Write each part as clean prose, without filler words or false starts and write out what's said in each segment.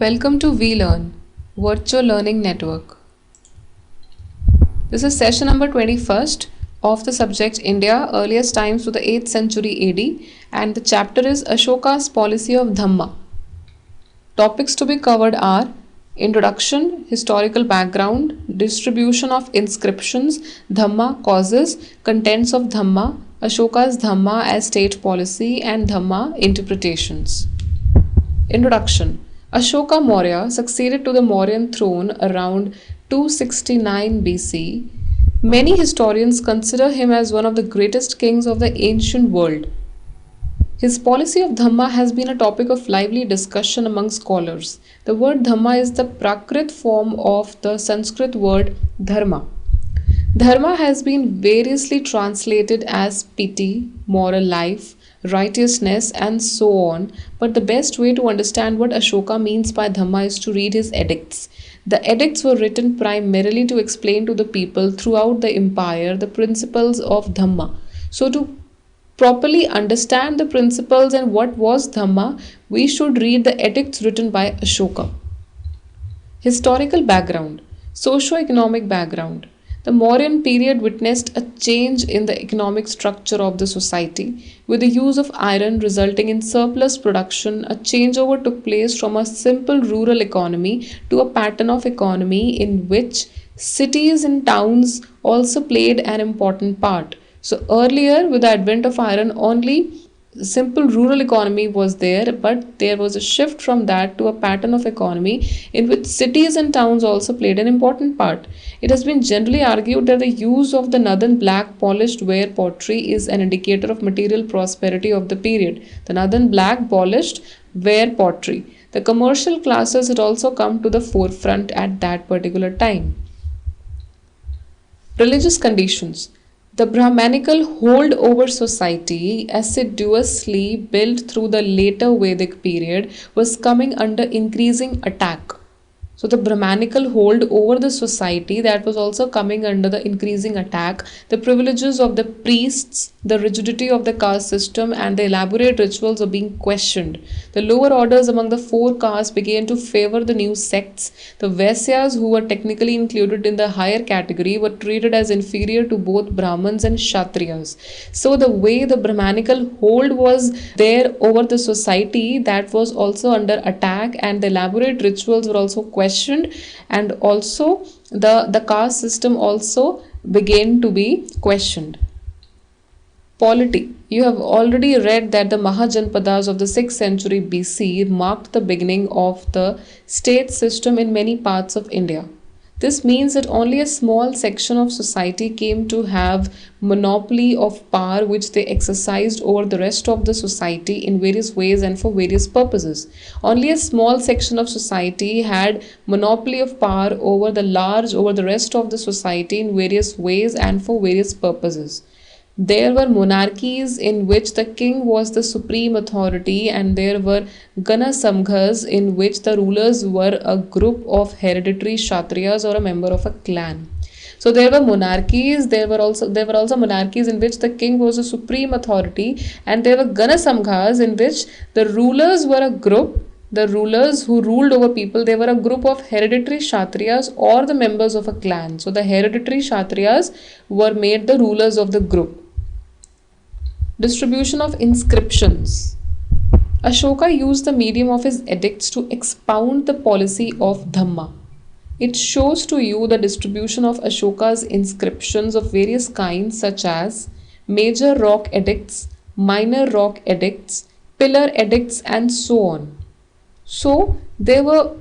Welcome to VLearn, Virtual Learning Network. This is session number 21st of the subject India, earliest times to the 8th century AD, and the chapter is Ashoka's Policy of Dhamma. Topics to be covered are Introduction, Historical Background, Distribution of Inscriptions, Dhamma Causes, Contents of Dhamma, Ashoka's Dhamma as State Policy, and Dhamma Interpretations. Introduction. Ashoka Maurya succeeded to the Mauryan throne around 269 BC. Many historians consider him as one of the greatest kings of the ancient world. His policy of Dhamma has been a topic of lively discussion among scholars. The word Dhamma is the Prakrit form of the Sanskrit word Dharma. Dharma has been variously translated as pity, moral life, righteousness, and so on, but the best way to understand what Ashoka means by Dhamma is to read his edicts. The edicts were written primarily to explain to the people throughout the empire the principles of Dhamma. So, to properly understand the principles and what was Dhamma, we should read the edicts written by Ashoka. Historical background, socio-economic background. The Mauryan period witnessed a change in the economic structure of the society. With the use of iron resulting in surplus production, a changeover took place from a simple rural economy to a pattern of economy in which cities and towns also played an important part. So earlier, with the advent of iron, only simple rural economy was there, but there was a shift from that to a pattern of economy in which cities and towns also played an important part. It has been generally argued that the use of the northern black polished ware pottery is an indicator of material prosperity of the period. The northern black polished ware pottery. The commercial classes had also come to the forefront at that particular time. Religious conditions. The Brahmanical holdover society, assiduously built through the later Vedic period, was coming under increasing attack. So the Brahmanical hold over the society that was also coming under the increasing attack. The privileges of the priests, the rigidity of the caste system, and the elaborate rituals were being questioned. The lower orders among the four castes began to favor the new sects. The Vaisyas, who were technically included in the higher category, were treated as inferior to both Brahmins and Kshatriyas. So the way the Brahmanical hold was there over the society, that was also under attack, and the elaborate rituals were also questioned, and also the caste system also began to be questioned. Polity. You have already read that the Mahajanpadas of the 6th century BC marked the beginning of the state system in many parts of India. This means that only a small section of society came to have monopoly of power which they exercised over the rest of the society in various ways and for various purposes. Only a small section of society had monopoly of power over the rest of the society in various ways and for various purposes. There were monarchies in which the king was the supreme authority, and there were Gana Samghas in which the rulers were a group of hereditary Kshatriyas or a member of a clan. So there were monarchies, there were also monarchies in which the king was the supreme authority, and there were Gana Samghas in which the rulers were a group. The rulers who ruled over people, they were a group of hereditary Kshatriyas or the members of a clan. So the hereditary Kshatriyas were made the rulers of the group. Distribution of inscriptions. Ashoka used the medium of his edicts to expound the policy of Dhamma. It shows to you the distribution of Ashoka's inscriptions of various kinds, such as major rock edicts, minor rock edicts, pillar edicts, and so on. So there were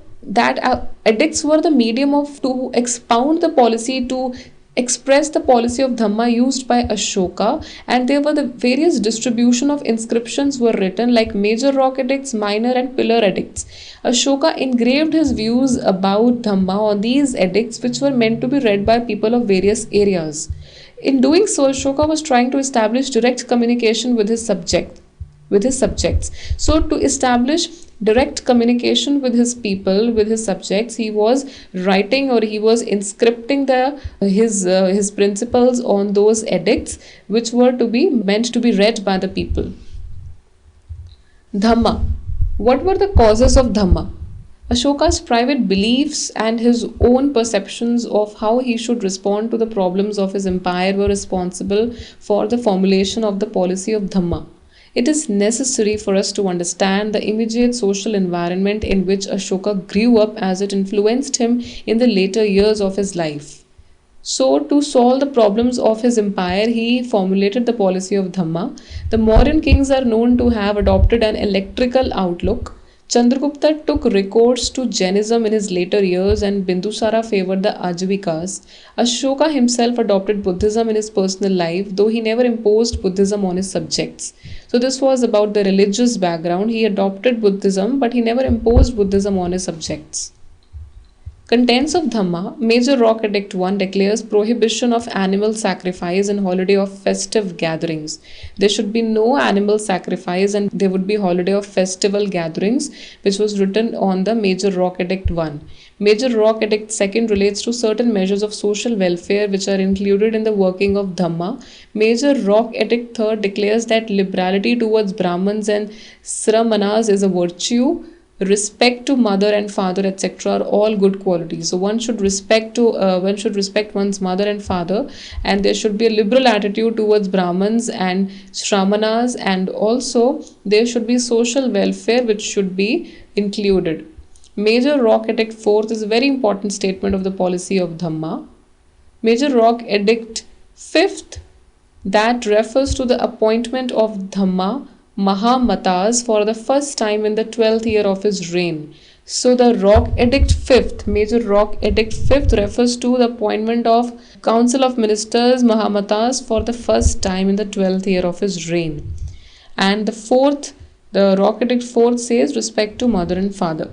edicts were the medium of to expound the policy, to express the policy of Dhamma used by Ashoka, and there were the various distribution of inscriptions were written like major rock edicts, minor and pillar edicts. Ashoka engraved his views about Dhamma on these edicts, which were meant to be read by people of various areas. In doing so, Ashoka was trying to establish direct communication with his subjects. So to establish direct communication with his people, with his subjects, he was writing, or he was inscripting his principles on those edicts which were to be meant to be read by the people. Dhamma. What were the causes of Dhamma? Ashoka's private beliefs and his own perceptions of how he should respond to the problems of his empire were responsible for the formulation of the policy of Dhamma. It is necessary for us to understand the immediate social environment in which Ashoka grew up as it influenced him in the later years of his life. So, to solve the problems of his empire, he formulated the policy of Dhamma. The Mauryan kings are known to have adopted an electrical outlook. Chandragupta took recourse to Jainism in his later years, and Bindusara favored the Ajivikas. Ashoka himself adopted Buddhism in his personal life, though he never imposed Buddhism on his subjects. So, this was about the religious background. He adopted Buddhism, but he never imposed Buddhism on his subjects. Contents of Dhamma. Major Rock Edict 1 declares prohibition of animal sacrifice and holiday of festive gatherings. There should be no animal sacrifice and there would be holiday of festival gatherings, which was written on the Major Rock Edict 1. Major Rock Edict 2 relates to certain measures of social welfare which are included in the working of Dhamma. Major Rock Edict 3 declares that liberality towards Brahmins and Sramanas is a virtue. Respect to mother and father, etc., are all good qualities. So one should respect one's mother and father, and there should be a liberal attitude towards Brahmins and Shramanas, and also there should be social welfare which should be included. Major Rock Edict 4 is a very important statement of the policy of Dhamma. Major Rock Edict 5 that refers to the appointment of Dhamma Mahamatas for the first time in the 12th year of his reign. So the Rock Edict 5th, Major Rock Edict 5th refers to the appointment of Council of Ministers Mahamatas for the first time in the 12th year of his reign. And the Rock Edict 4th says respect to mother and father.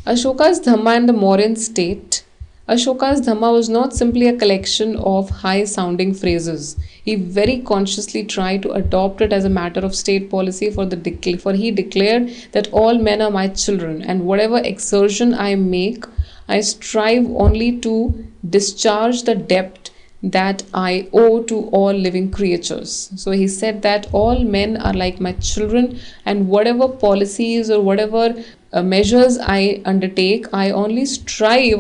Ashoka's Dhamma and the Mauryan state. Ashoka's Dhamma was not simply a collection of high-sounding phrases. He very consciously tried to adopt it as a matter of state policy for he declared that all men are my children, and whatever exertion I make, I strive only to discharge the debt that I owe to all living creatures. So he said that all men are like my children, and whatever policies or whatever measures I undertake, I only strive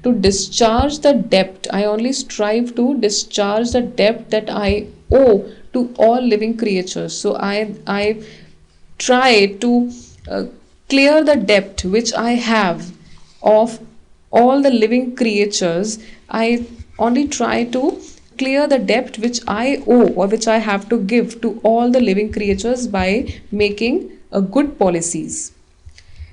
to discharge the debt. I only strive to discharge the debt that I owe to all living creatures. So I try to clear the debt which I have of all the living creatures. I only try to clear the debt which I owe or which I have to give to all the living creatures by making good policies.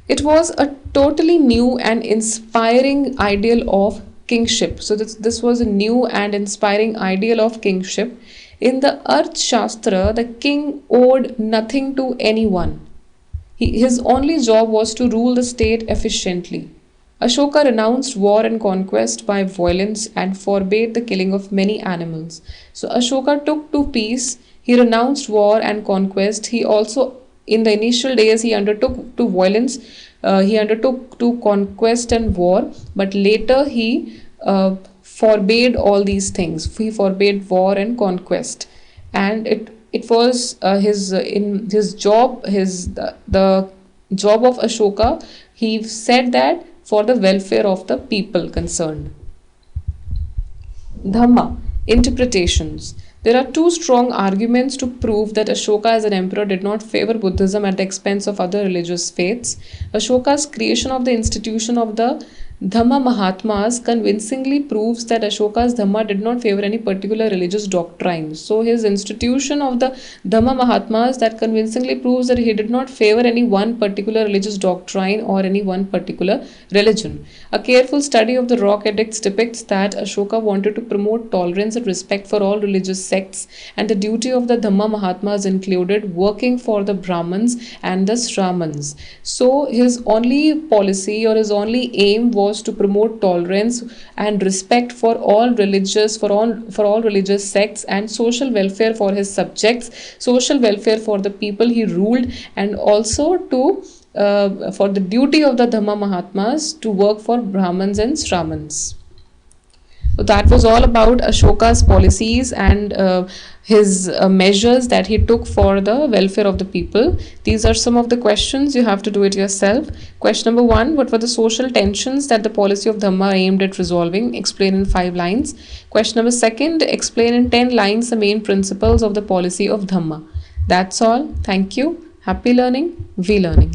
It was a totally new and inspiring ideal of kingship. So this was a new and inspiring ideal of kingship. In the Arth Shastra, the king owed nothing to anyone. His only job was to rule the state efficiently. Ashoka renounced war and conquest by violence and forbade the killing of many animals. So Ashoka took to peace. He renounced war and conquest. He also, in the initial days, he undertook to violence. He undertook to conquest and war, but later he forbade all these things. He forbade war and conquest, and it was his job, the job of Ashoka. He said that for the welfare of the people concerned. Dhamma interpretations. There are two strong arguments to prove that Ashoka as an emperor did not favor Buddhism at the expense of other religious faiths. Ashoka's creation of the institution of the Dhamma Mahatmas convincingly proves that Ashoka's Dhamma did not favor any particular religious doctrine. So his institution of the Dhamma Mahatmas that convincingly proves that he did not favor any one particular religious doctrine or any one particular religion. A careful study of the Rock Edicts depicts that Ashoka wanted to promote tolerance and respect for all religious sects, and the duty of the Dhamma Mahatmas included working for the Brahmins and the Shramans. So his only policy or his only aim was to promote tolerance and respect for all religious sects, and social welfare for his subjects, social welfare for the people he ruled, and also to for the duty of the Dhamma Mahatmas to work for Brahmins and Shramans. So that was all about Ashoka's policies and his measures that he took for the welfare of the people. These are some of the questions. You have to do it yourself. Question number 1: what were the social tensions that the policy of Dhamma aimed at resolving? Explain in 5 lines. Question number 2: explain in 10 lines the main principles of the policy of Dhamma. That's all. Thank you. Happy learning. We learning.